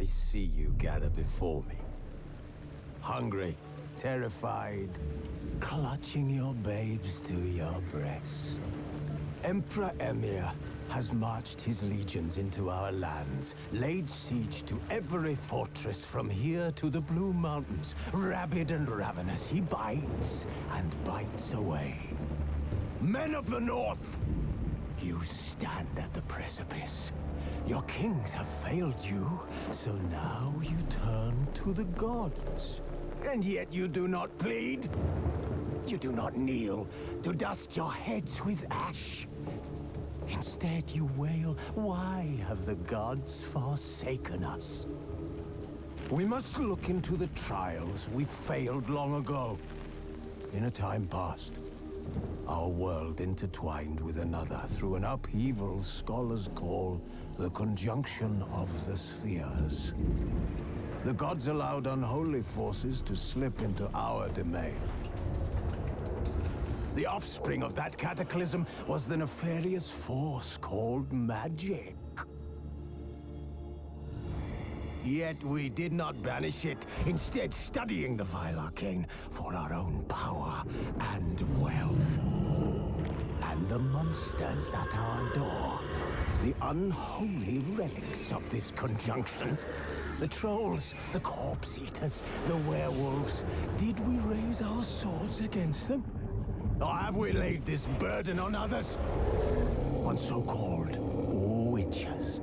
I see you gather before me. Hungry, terrified, clutching your babes to your breast. Emperor Emhyr has marched his legions into our lands, laid siege to every fortress from here to the Blue Mountains. Rabid and ravenous, he bites and bites away. Men of the North, you stand at the precipice. Your kings have failed you, so now you turn to the gods. And yet you do not plead. You do not kneel to dust your heads with ash. Instead you wail, why have the gods forsaken us? We must look into the trials we failed long ago. In a time past, our world intertwined with another through an upheaval scholars call the conjunction of the spheres. The gods allowed unholy forces to slip into our domain. The offspring of that cataclysm was the nefarious force called magic. Yet we did not banish it, instead studying the vile arcane for our own power and wealth. And the monsters at our door, the unholy relics of this conjunction. The trolls, the corpse-eaters, the werewolves. Did we raise our swords against them? Or have we laid this burden on others? On so-called witches.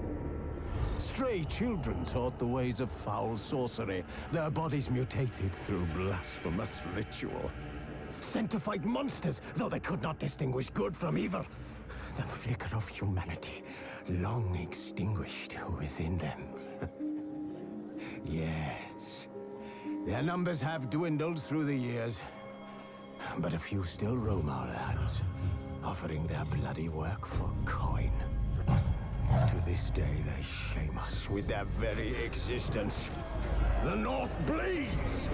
Stray children taught the ways of foul sorcery, their bodies mutated through blasphemous ritual. Sent to fight monsters, though they could not distinguish good from evil. The flicker of humanity, long extinguished within them. Yes, their numbers have dwindled through the years, but a few still roam our lands, offering their bloody work for coin. To this day, they shame us with their very existence. The North bleeds,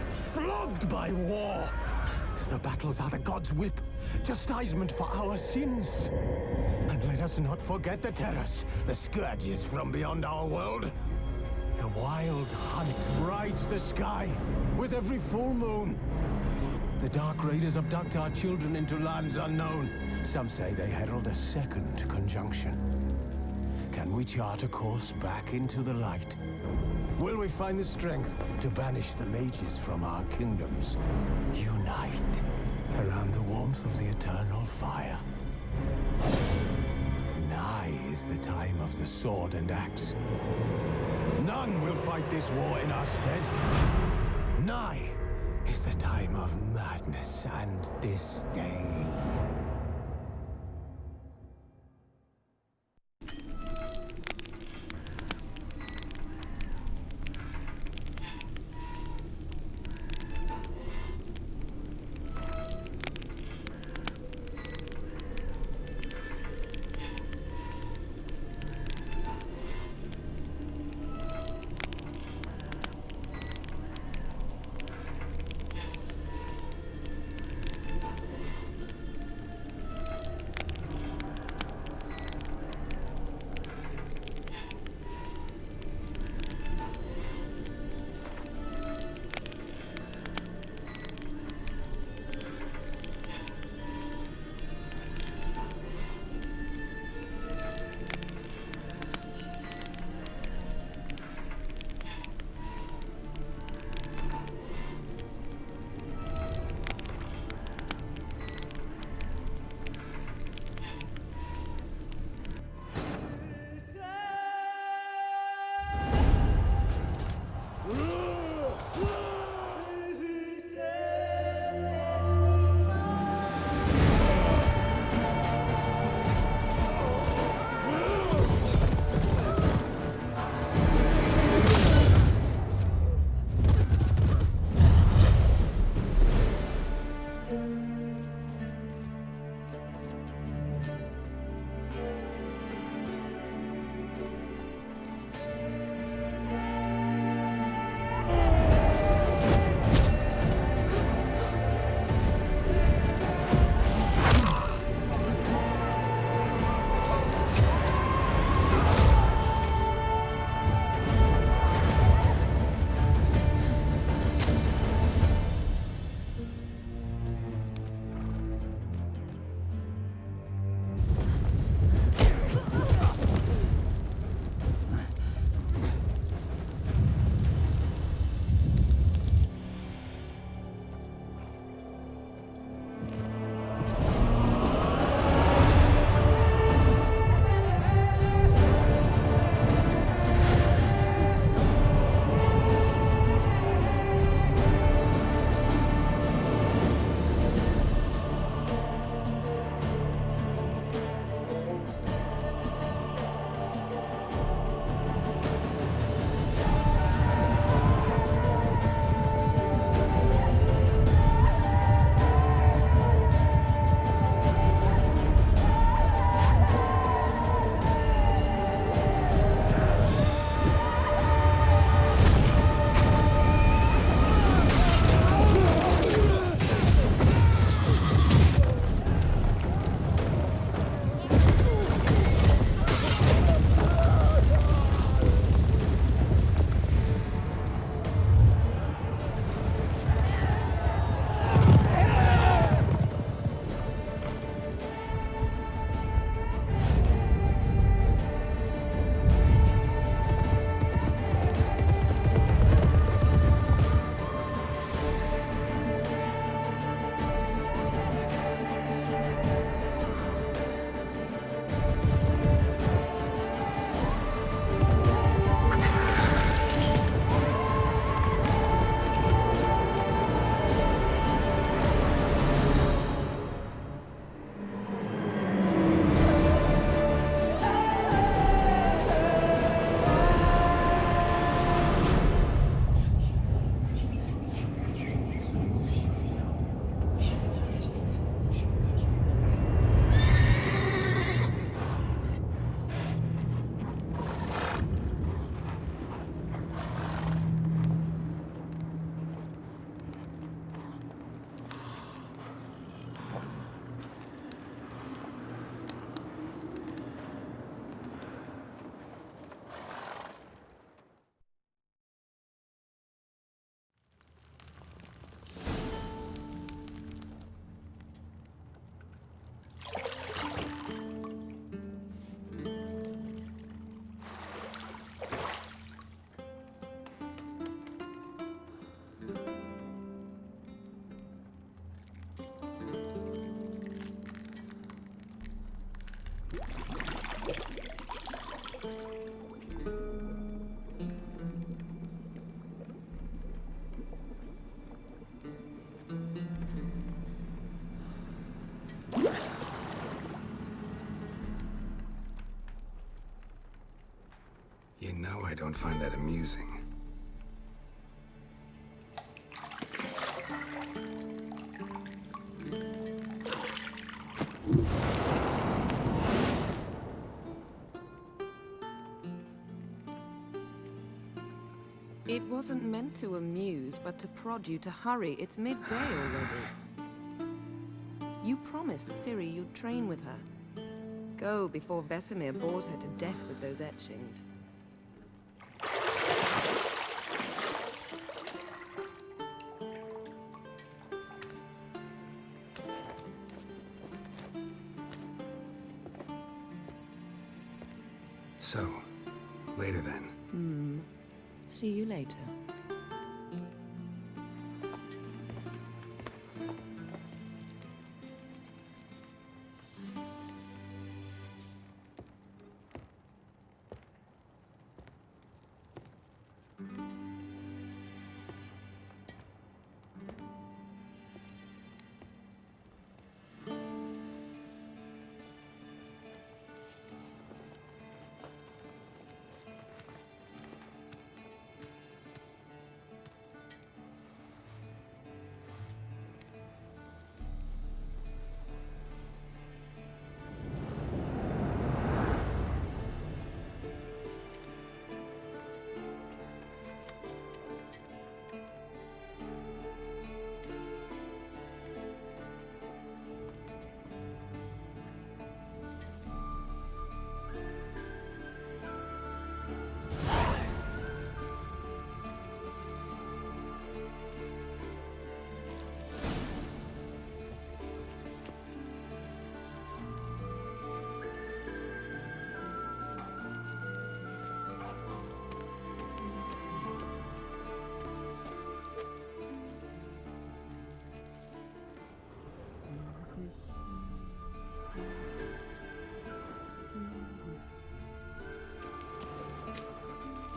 flogged by war. The battles are the gods' whip, chastisement for our sins. And let us not forget the terrors, the scourges from beyond our world. The wild hunt rides the sky with every full moon. The Dark Raiders abduct our children into lands unknown. Some say they herald a second conjunction. Can we chart a course back into the light? Will we find the strength to banish the mages from our kingdoms? Unite around the warmth of the eternal fire. Nigh is the time of the sword and axe. None will fight this war in our stead. Nigh is the time of madness and disdain. don't find that amusing. It wasn't meant to amuse, but to prod you to hurry. It's midday already. You promised Ciri you'd train with her. Go before Vesemir bores her to death with those etchings. So, later then. See you later.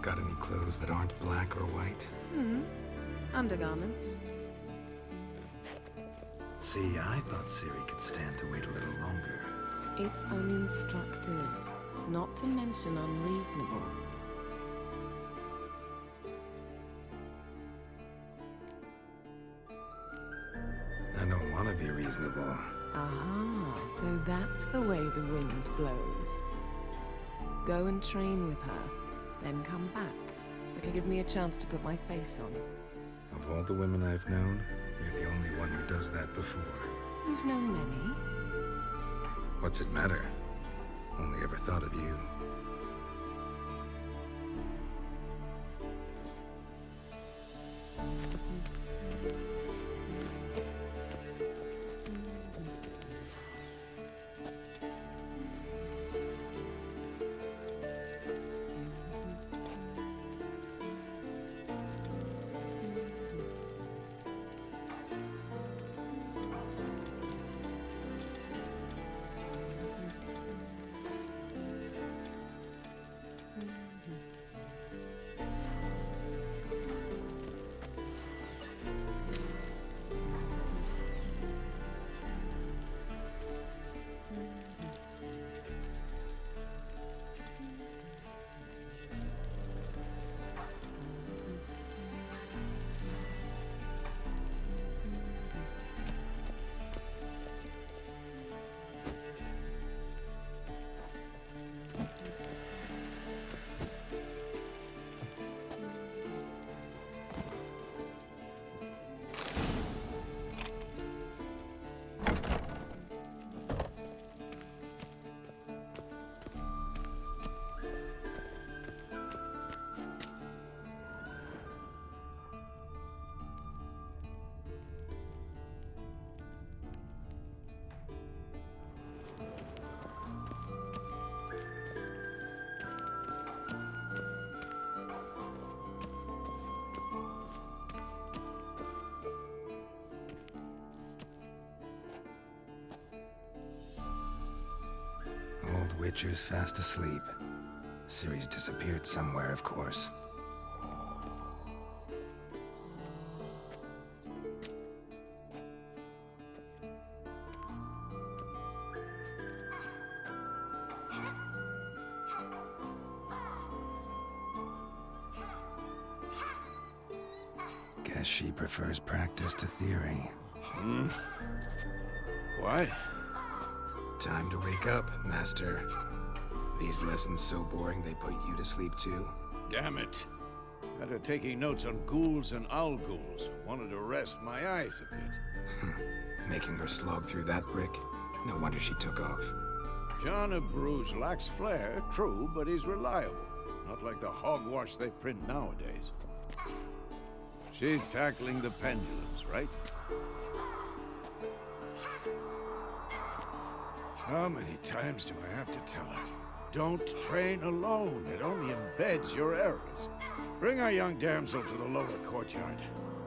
Got any clothes that aren't black or white? Undergarments. See, I thought Ciri could stand to wait a little longer. It's uninstructive, not to mention unreasonable. I don't want to be reasonable. Aha, so that's the way the wind blows. Go and train with her, then come back. It'll give me a chance to put my face on. Of all the women I've known, you're the only one who does that before. You've known many. What's it matter? Only ever thought of you. Old Witcher's fast asleep. Ciri's disappeared somewhere, of course. Guess she prefers practice to theory. What? Time to wake up, Master. These lessons so boring they put you to sleep too? Damn it. Had her taking notes on ghouls and owl ghouls. Wanted to rest my eyes a bit. Making her slog through that brick? No wonder she took off. John of Bruges lacks flair, true, but he's reliable. Not like the hogwash they print nowadays. She's tackling the pendulums, right? How many times do I have to tell her? Don't train alone. It only embeds your errors. Bring our young damsel to the lower courtyard.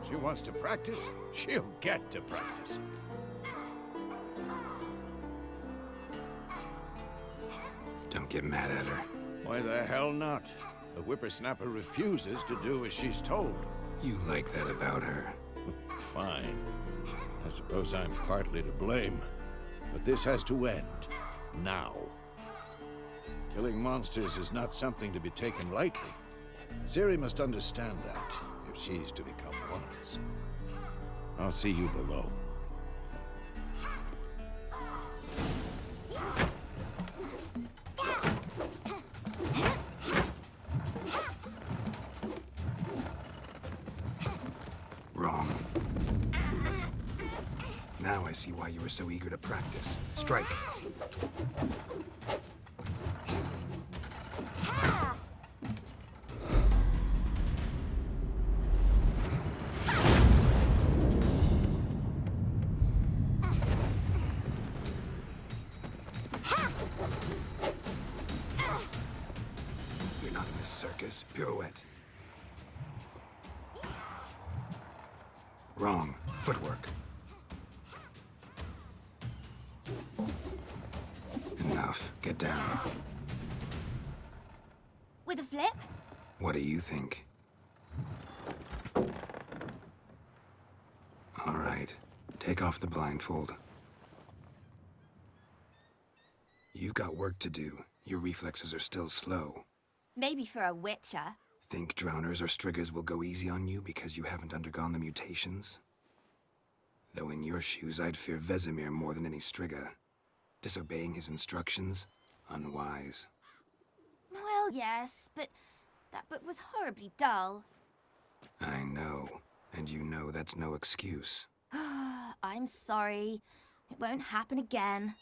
She wants to practice, she'll get to practice. Don't get mad at her. Why the hell not? The whippersnapper refuses to do as she's told. You like that about her. Fine. I suppose I'm partly to blame. But this has to end. Now. Killing monsters is not something to be taken lightly. Ciri must understand that, if she's to become one of us. I'll see you below. Wrong. Now I see why you were so eager to practice. Strike. You're not in a circus. Pirouette. Wrong. Footwork. Enough. Get down. With a flip? What do you think? All right. Take off the blindfold. You've got work to do. Your reflexes are still slow. Maybe for a witcher. Think drowners or striggers will go easy on you because you haven't undergone the mutations? Though in your shoes, I'd fear Vesemir more than any strigger. Disobeying his instructions? Unwise. Well, yes, but that book was horribly dull. I know. And you know that's no excuse. I'm sorry. It won't happen again.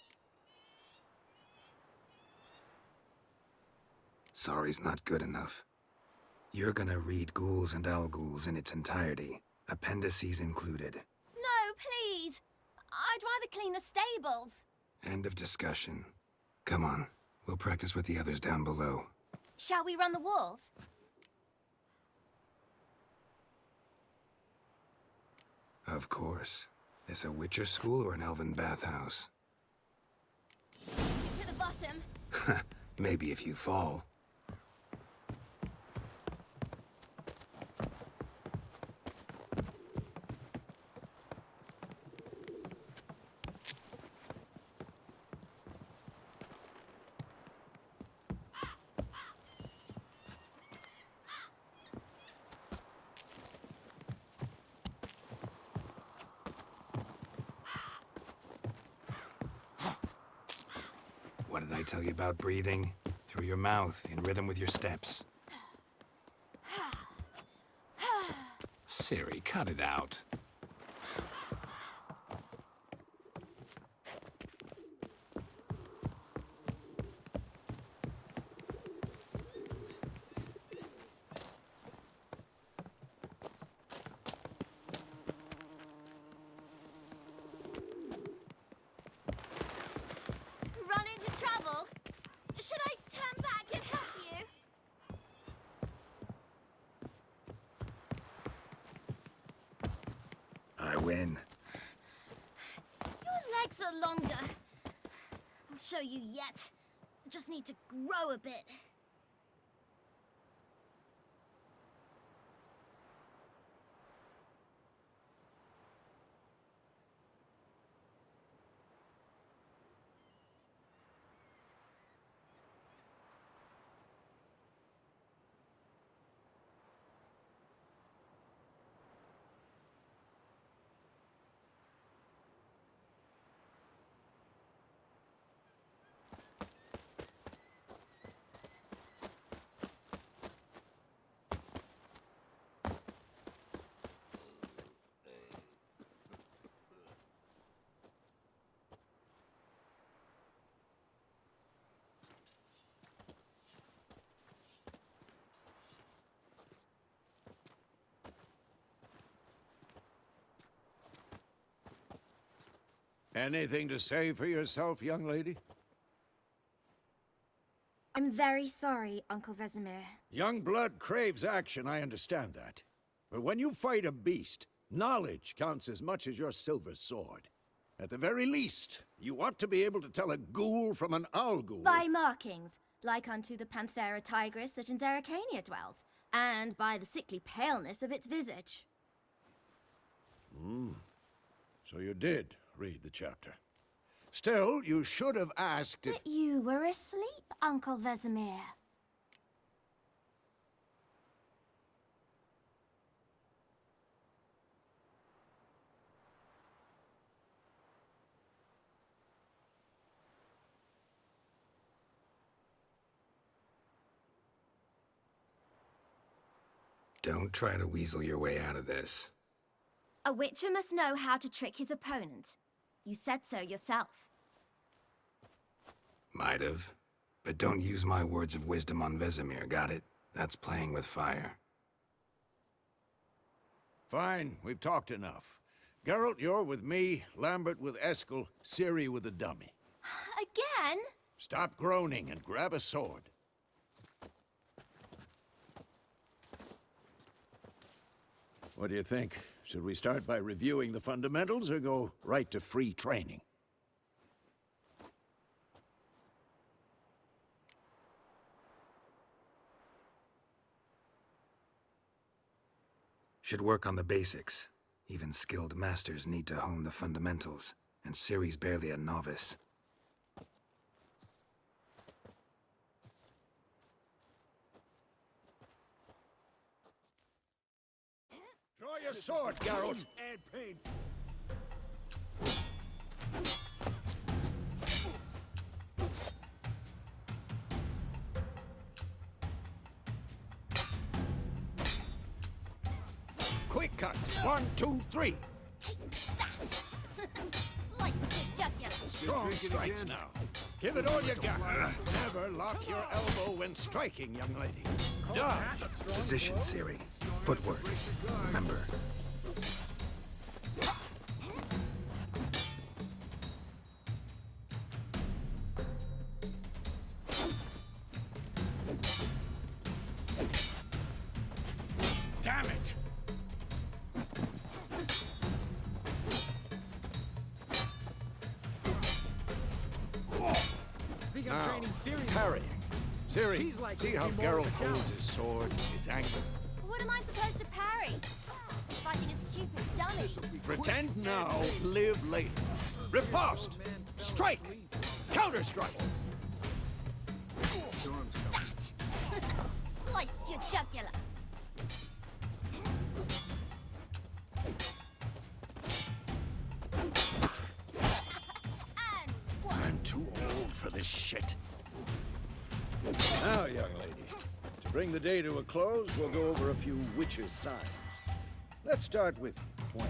Sorry's not good enough. You're gonna read Ghouls and Alghouls in its entirety, appendices included. No, please! I'd rather clean the stables. End of discussion. Come on, we'll practice with the others down below. Shall we run the walls? Of course. This a Witcher school or an elven bathhouse? To the bottom. Maybe if you fall. What did I tell you about breathing? Through your mouth, in rhythm with your steps. Ciri, cut it out. Run into trouble? Should I turn back and help you? I win. Your legs are longer. I'll show you yet. Just need to grow a bit. Anything to say for yourself, young lady? I'm very sorry, Uncle Vesemir. Young blood craves action, I understand that. But when you fight a beast, knowledge counts as much as your silver sword. At the very least, you ought to be able to tell a ghoul from an owl ghoul. By markings, like unto the Panthera tigris that in Zerrikania dwells, and by the sickly paleness of its visage. So you did read the chapter. Still, you should have asked if... But you were asleep, Uncle Vesemir. Don't try to weasel your way out of this. A witcher must know how to trick his opponent. You said so yourself. Might have. But don't use my words of wisdom on Vesemir, got it? That's playing with fire. Fine, we've talked enough. Geralt, you're with me, Lambert with Eskel, Ciri with the dummy. Again? Stop groaning and grab a sword. What do you think? Should we start by reviewing the fundamentals or go right to free training? Should work on the basics. Even skilled masters need to hone the fundamentals, and Ciri's barely a novice. Draw your sword, Geralt! Quick cuts! 1, 2, 3! Take that! Slice the jugular! Strong strikes now. Give it all you got. Never lock your elbow when striking, young lady. Dodge! Position, Ciri. Footwork. Remember. Damn it! Now, parrying. Ciri, She's like see how making more of Geralt a holds his sword? It's angled. What am I supposed to parry? Fighting a stupid dummy. Pretend now, live later. Riposte! Strike! Counter-strike! That! Sliced your jugular. And one. I'm too old for this shit. Now, young lady, to bring the day to a close, we'll go over a few witches' signs. Let's start with Quen.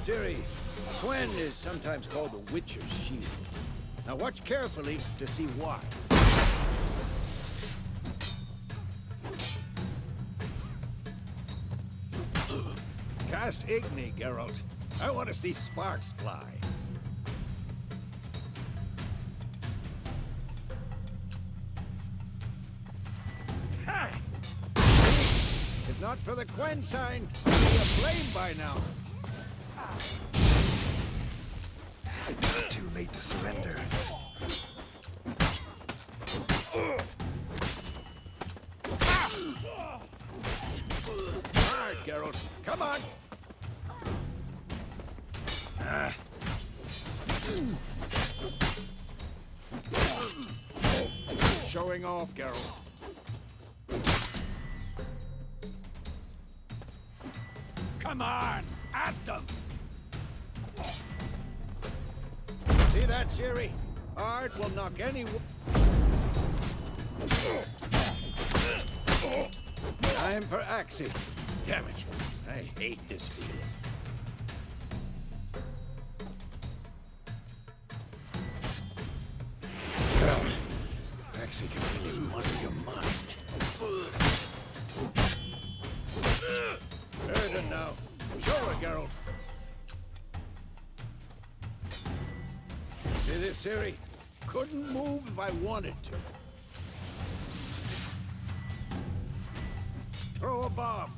Ciri, Quen is sometimes called the Witcher's Shield. Now watch carefully to see why. Cast Igni, Geralt. I want to see sparks fly. Ha! If not for the Quen sign, I'd be aflame by now. Too late to surrender. All right, Geralt. Come on. Showing off, Geralt. Come on, at them. See that, Ciri? Art will knock any... Time for Axie. Damn it. I hate this feeling. Axie can really muddle your mind. Erden now. Show her, Geralt. See this, Ciri? Couldn't move if I wanted to. Throw a bomb.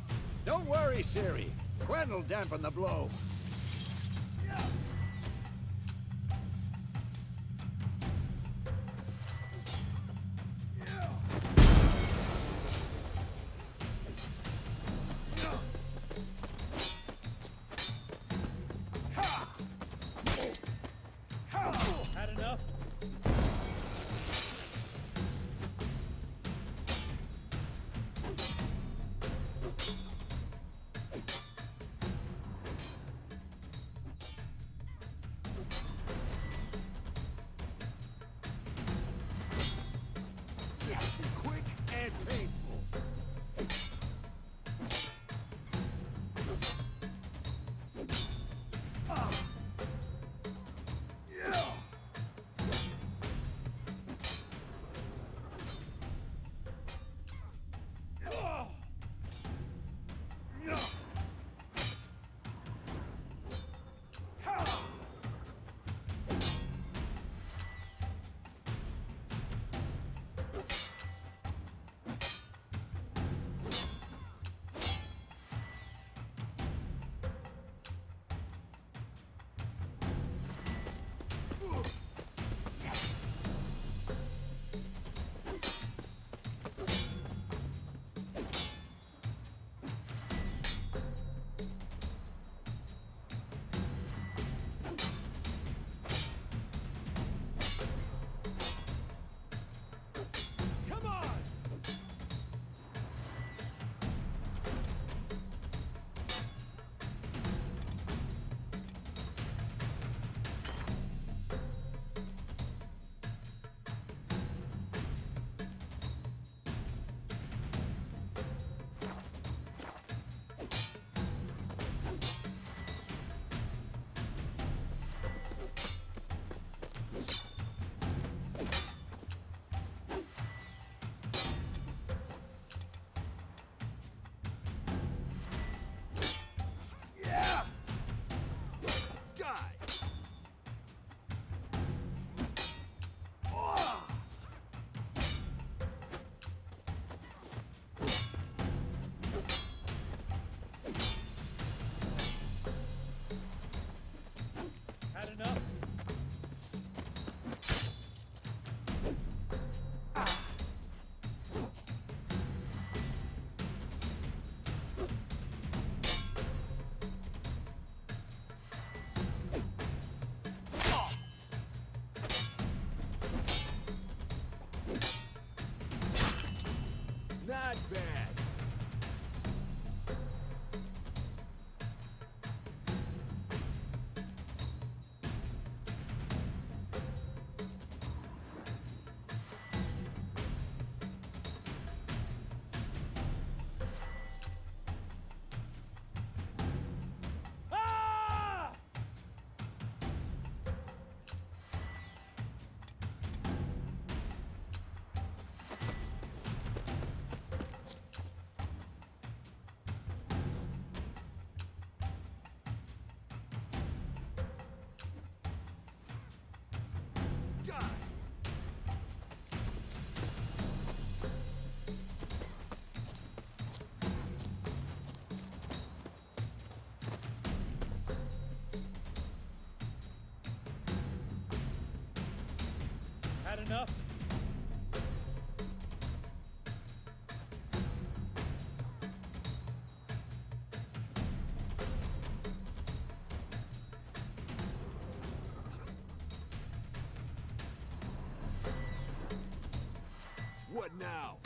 Don't worry, Ciri. Gwen'll dampen the blow. Had enough? Quick and painful. Come on! Had enough? Not bad. Ah! Had enough? What now?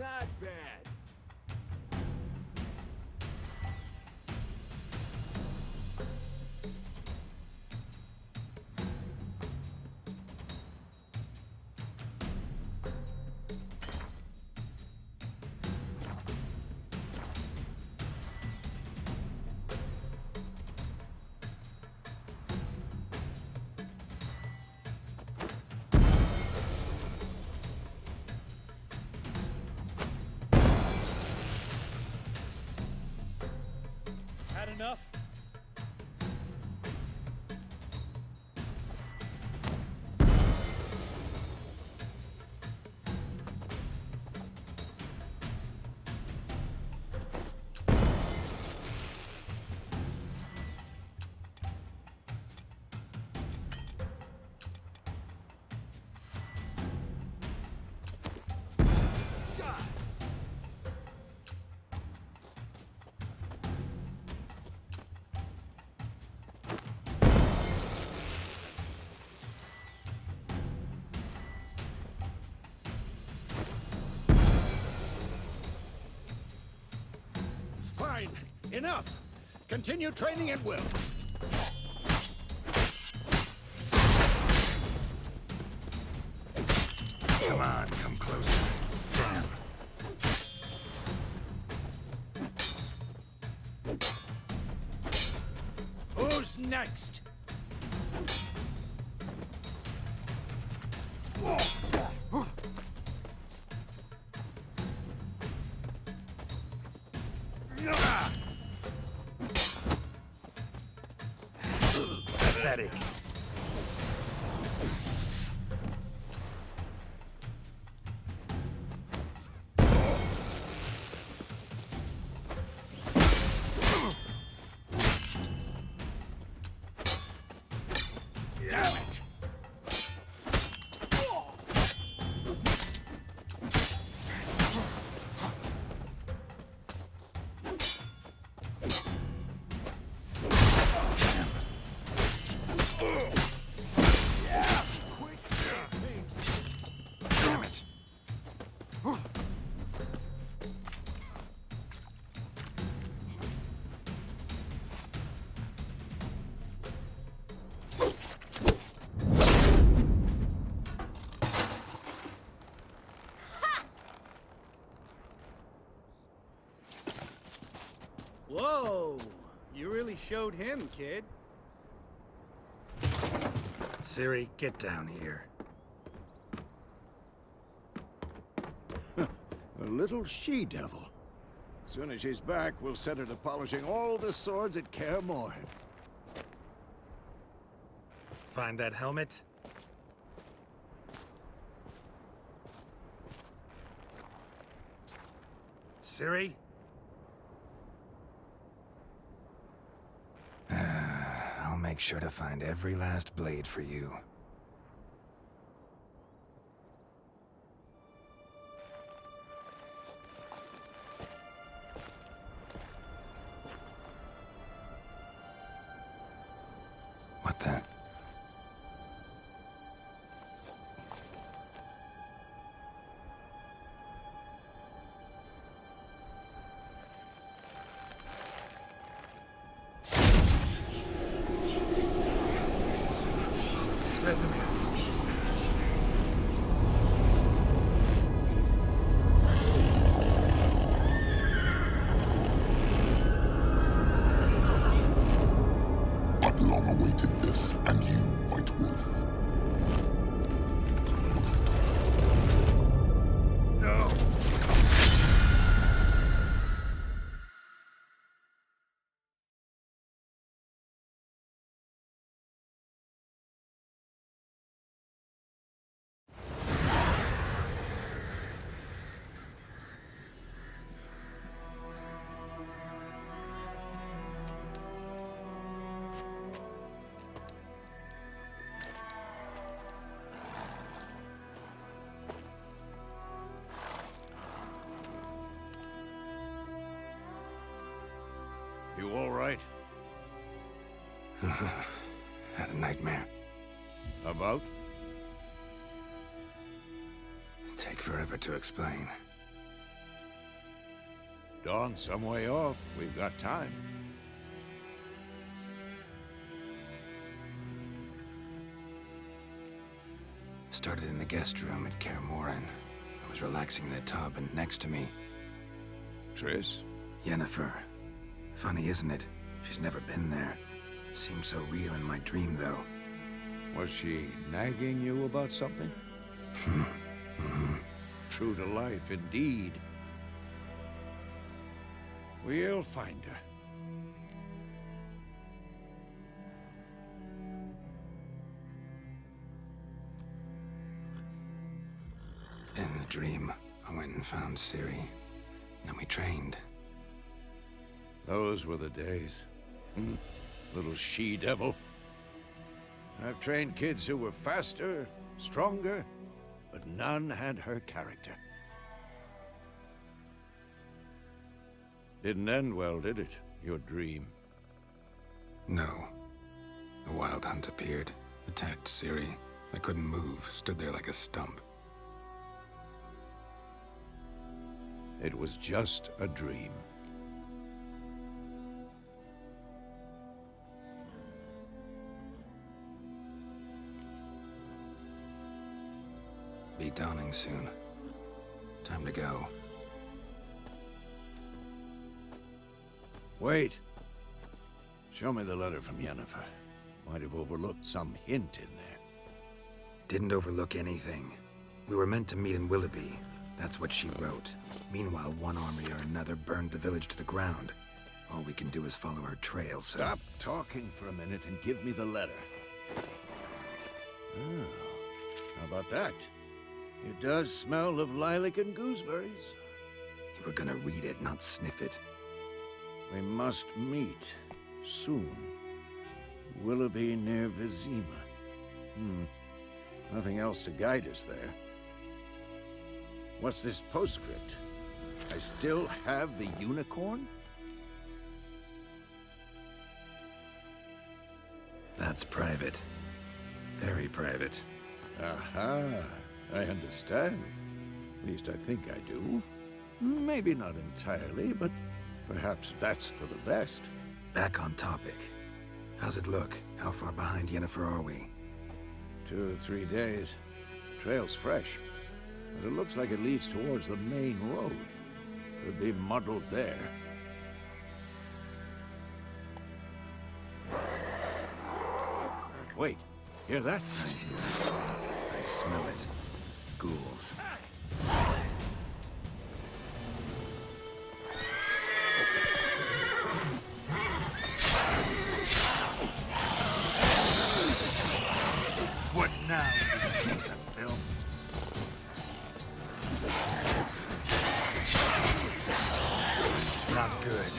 Not bad. Had enough? Fine. Enough. Continue training at will. Come on, come closer. Damn. Who's next? Pathetic. Damn it! Damn it. Whoa! You really showed him, kid. Ciri, get down here. A little she-devil. Soon as she's back, we'll set her to polishing all the swords at Kaer Morhen. Find that helmet? Ciri? I'll make sure to find every last blade for you. What the? Vesemir. I've long awaited this, and you, White Wolf. No! You all right? Had a nightmare. About? Take forever to explain. Dawn's some way off. We've got time. Started in the guest room at Kaer Morhen. I was relaxing in the tub, and next to me, Triss? Yennefer. Funny, isn't it? She's never been there. Seemed so real in my dream, though. Was she nagging you about something? True to life, indeed. We'll find her. In the dream, I went and found Ciri. Then we trained. Those were the days. Little she-devil. I've trained kids who were faster, stronger, but none had her character. Didn't end well, did it? Your dream? No. The Wild Hunt appeared, attacked Ciri. I couldn't move, stood there like a stump. It was just a dream. Be dawning soon. Time to go. Wait. Show me the letter from Yennefer. Might have overlooked some hint in there. Didn't overlook anything. We were meant to meet in Willoughby. That's what she wrote. Meanwhile, one army or another burned the village to the ground. All we can do is follow her trail, so... Stop talking for a minute and give me the letter. Oh, how about that? It does smell of lilac and gooseberries. You were gonna read it, not sniff it. We must meet soon. Willoughby near Vizima. Nothing else to guide us there. What's this postscript? I still have the unicorn? That's private. Very private. Aha, I understand. At least I think I do. Maybe not entirely, but perhaps that's for the best. Back on topic. How's it look? How far behind Yennefer are we? 2 or 3 days. Trail's fresh, but it looks like it leads towards the main road. Could be muddled there. Wait, hear that? I hear it. I smell it. Ghouls. What now? Piece of filth. It's not good.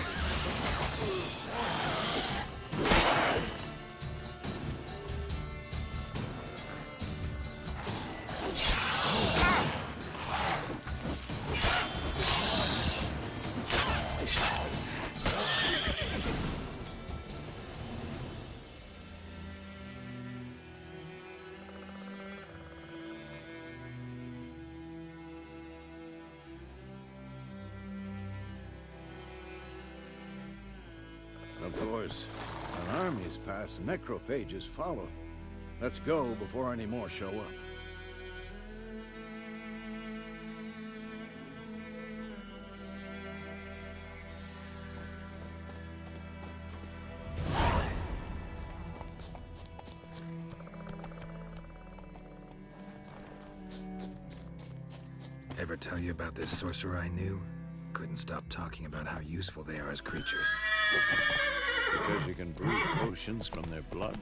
Of course, when armies pass, necrophages follow. Let's go before any more show up. Ever tell you about this sorcerer I knew? Couldn't stop talking about how useful they are as creatures. Because you can brew potions from their blood?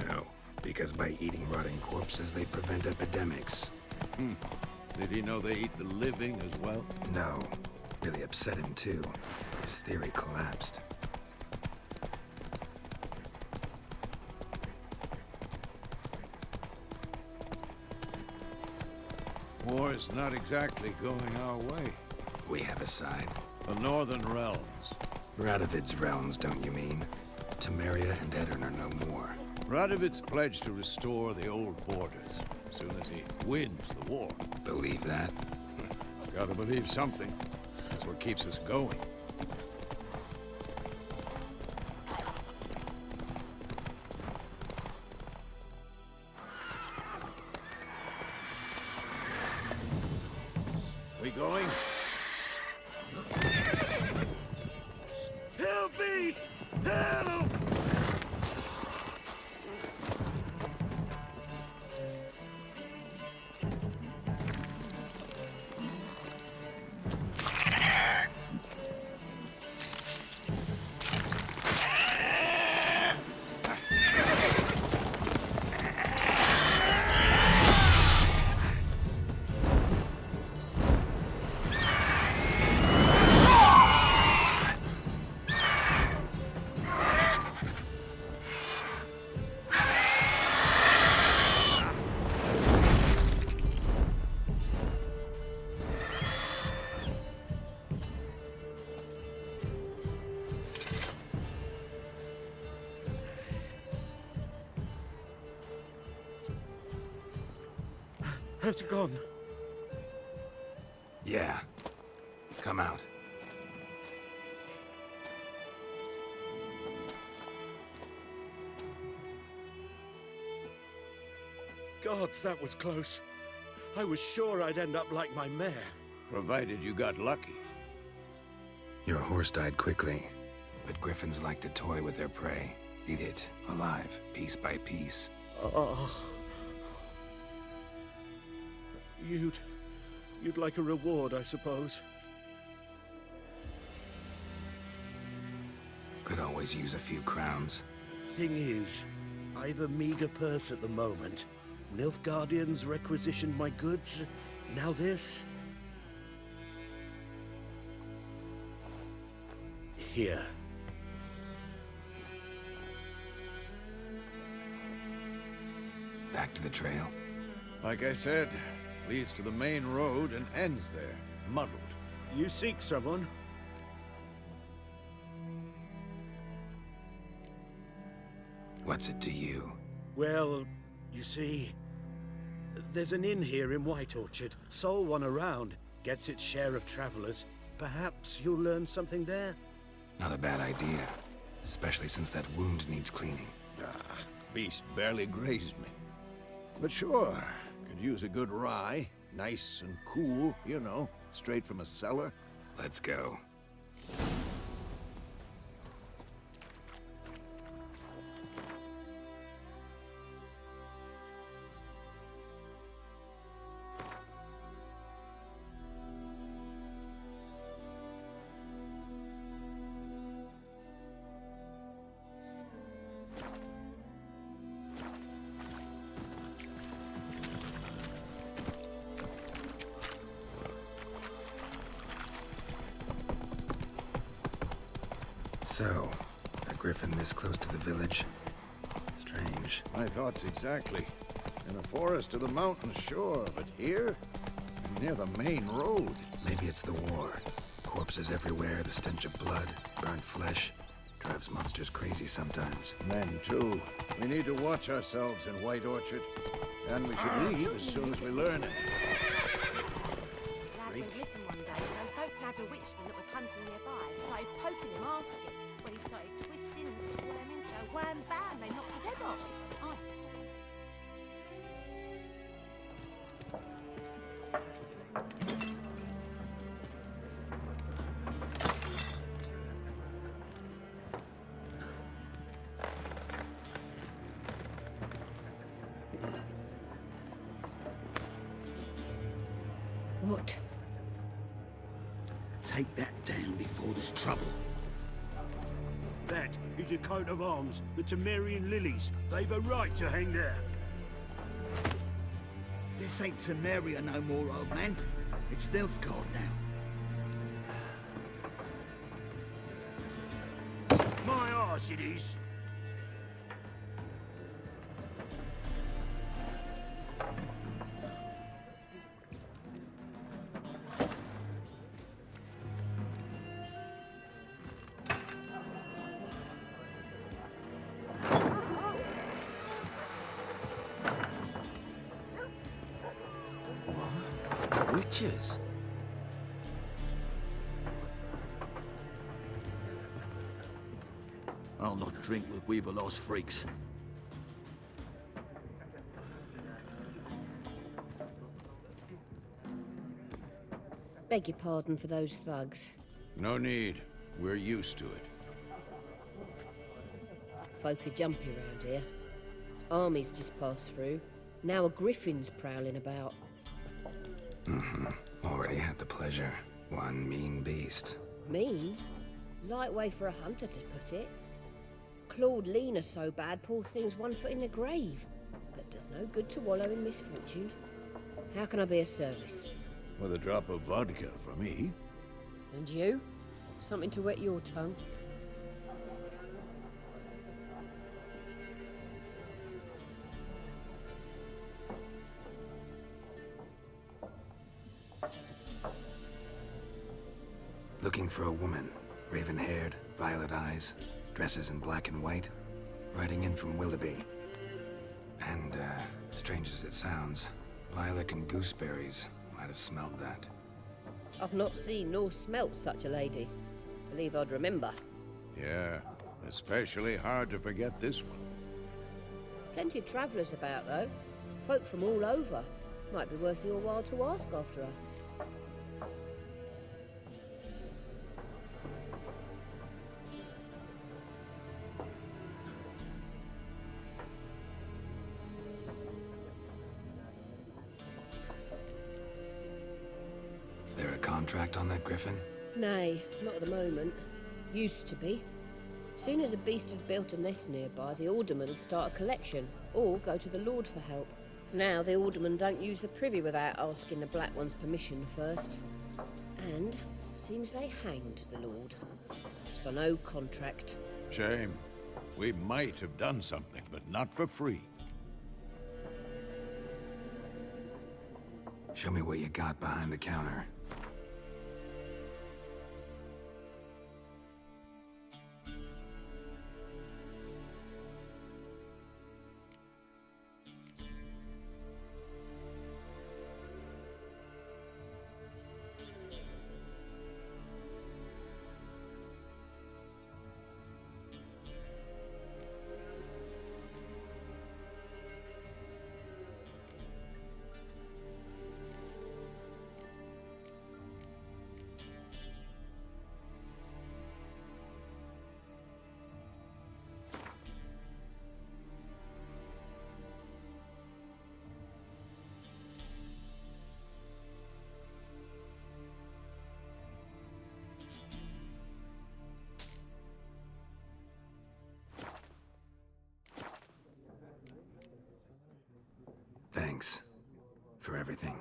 No, because by eating rotting corpses, they prevent epidemics. Did he know they eat the living as well? No, really upset him too. His theory collapsed. War's not exactly going our way. We have a side. The Northern Realms. Radovid's realms, don't you mean? Temeria and Edirn are no more. Radovid's pledged to restore the old borders as soon as he wins the war. Believe that? Gotta believe something. That's what keeps us going. We going? Help me! Help! How's it gone? Yeah. Come out. Gods, that was close. I was sure I'd end up like my mare. Provided you got lucky. Your horse died quickly, but griffins like to toy with their prey. Eat it, alive, piece by piece. Oh. You'd like a reward, I suppose. Could always use a few crowns. Thing is, I've a meager purse at the moment. Nilfgaardians requisitioned my goods. Now this. Here. Back to the trail. Like I said, leads to the main road and ends there, muddled. You seek someone? What's it to you? Well, you see, there's an inn here in White Orchard. Sole one around. Gets its share of travelers. Perhaps you'll learn something there? Not a bad idea. Especially since that wound needs cleaning. Ah, beast barely grazed me. But sure, could use a good rye. Nice and cool, you know, straight from a cellar. Let's go. So, a griffin this close to the village? Strange. My thoughts exactly. In a forest to the mountains, sure, but here? Near the main road. Maybe it's the war. Corpses everywhere, the stench of blood, burnt flesh. Drives monsters crazy sometimes. Men, too. We need to watch ourselves in White Orchard. And we should leave as soon as we learn it. Lad went missing one day, so folk nabbed a witchman that was hunting nearby. Started poking him, asking. When he started twisting and squirming, so wham bam, they knocked his head off. I feel sorry. What? Take that down before there's trouble. That is a coat of arms, the Temerian lilies. They've a right to hang there. This ain't Temeria no more, old man. It's Nilfgaard now. My arse it is. Witches? drink with Weaverlost freaks. Beg your pardon for those thugs. No need. We're used to it. Folk are jumpy round here. Armies just passed through. Now a griffin's prowling about. Already had the pleasure. One mean beast. Mean? Light way for a hunter to put it. Clawed Lena so bad, poor thing's 1 foot in the grave. But does no good to wallow in misfortune. How can I be of service? With a drop of vodka for me. And you? Something to wet your tongue? Looking for a woman. Raven-haired, violet eyes, dresses in black and white. Riding in from Willoughby. And, strange as it sounds, lilac and gooseberries might have smelled that. I've not seen nor smelt such a lady. Believe I'd remember. Yeah, especially hard to forget this one. Plenty of travellers about, though. Folk from all over. Might be worth your while to ask after her. There a contract on that griffin? Nay, not at the moment. Used to be. Soon as a beast had built a nest nearby, the alderman would start a collection, or go to the Lord for help. Now the alderman don't use the privy without asking the Black One's permission first. And seems they hanged the Lord. So no contract. Shame. We might have done something, but not for free. Show me what you got behind the counter. Thanks for everything.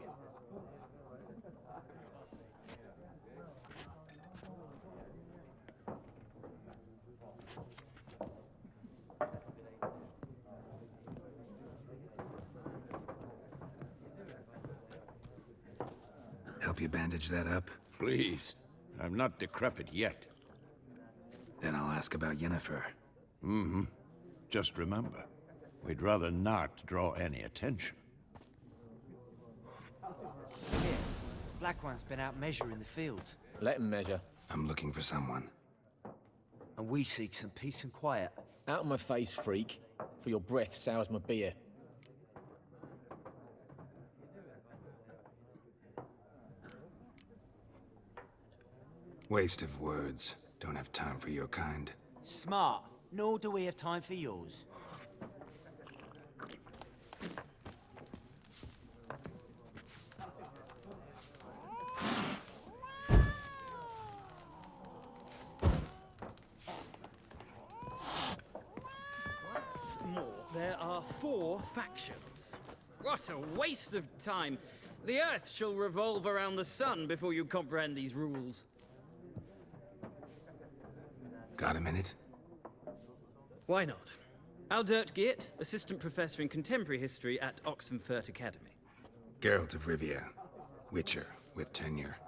Help you bandage that up? Please. I'm not decrepit yet. Then I'll ask about Yennefer. Just remember, we'd rather not draw any attention. Here, Black One's been out measuring the fields. Let him measure. I'm looking for someone. And we seek some peace and quiet. Out of my face, freak. For your breath sours my beer. Waste of words. Don't have time for your kind. Smart. Nor do we have time for yours. Once more, there are 4 factions. What a waste of time. The Earth shall revolve around the sun before you comprehend these rules. Got a minute? Why not? Aldert Geert, Assistant Professor in Contemporary History at Oxenfurt Academy. Geralt of Rivia. Witcher, with tenure.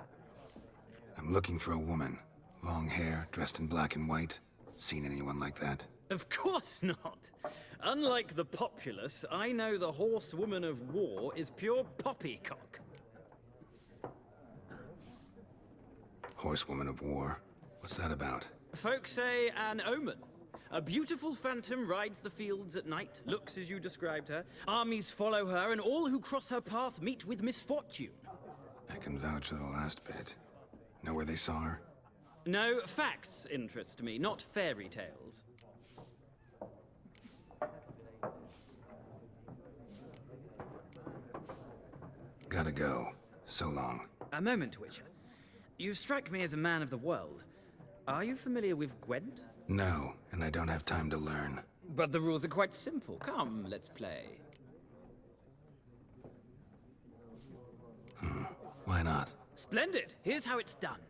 I'm looking for a woman. Long hair, dressed in black and white. Seen anyone like that? Of course not. Unlike the populace, I know the horsewoman of war is pure poppycock. Horsewoman of war? What's that about? Folks say an omen. A beautiful phantom rides the fields at night, looks as you described her. Armies follow her, and all who cross her path meet with misfortune. I can vouch for the last bit. Know where they saw her? No, facts interest me, not fairy tales. Gotta go. So long. A moment, Witcher. You strike me as a man of the world. Are you familiar with Gwent? No, and I don't have time to learn. But the rules are quite simple. Come, let's play. Why not? Splendid! Here's how it's done.